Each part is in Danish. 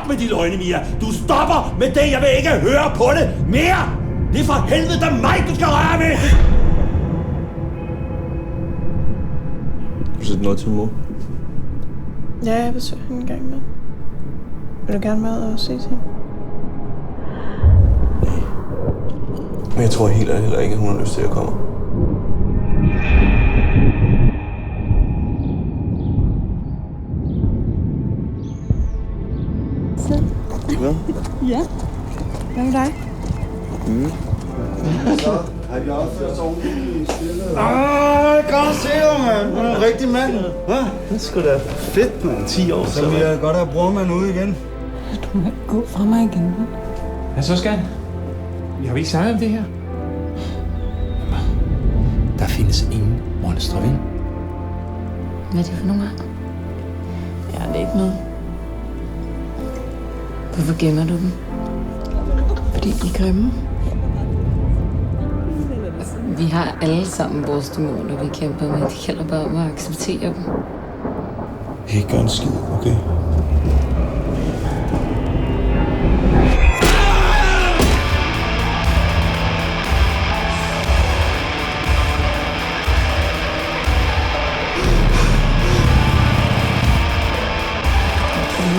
med de løgne, Mia. Du stopper med det. Jeg vil ikke høre på det mere. Det er for helvede der mig, du skal røre ved. Har du set noget til mor? Ja, jeg besøger hende en gang med. Vil du gerne med og se hende? Nej. Men jeg tror helt ærligt heller ikke, at hun har lyst til at komme. Hvad? Ja. Hvad med dig? Så har de opført sig ordentligt stille. Godt se, mand. Du er en rigtig mand. Hvad? Det er sgu da fedt, man. 10 år Så vil jeg godt have brormand ude igen. Du må ikke gå fra mig igen. Hvad så, skat? Vi har ikke snakket om det her. Der findes ingen monstre, vel? Hvad er det for nogle her? Ja, det er ikke noget. Hvorfor gemmer du dem? Fordi de er grimme. Vi har alle sammen vores dæmoner, vi kæmper med. Det gælder bare om at acceptere dem. Jeg kan ikke gøre en skid, okay?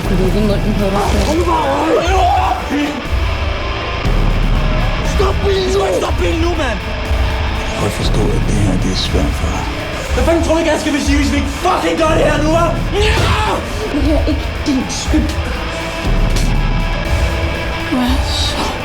Du kan lukke munden på dig. Stop bilen nu! Stop bilen nu, mand! Jeg kan godt forstå, at det her det er svært for dig. Hvad fanden tror du ikke, jeg skal sige, hvis vi ikke fucking gør det her nu, hva'? Det her er ikke din skyld. Du er så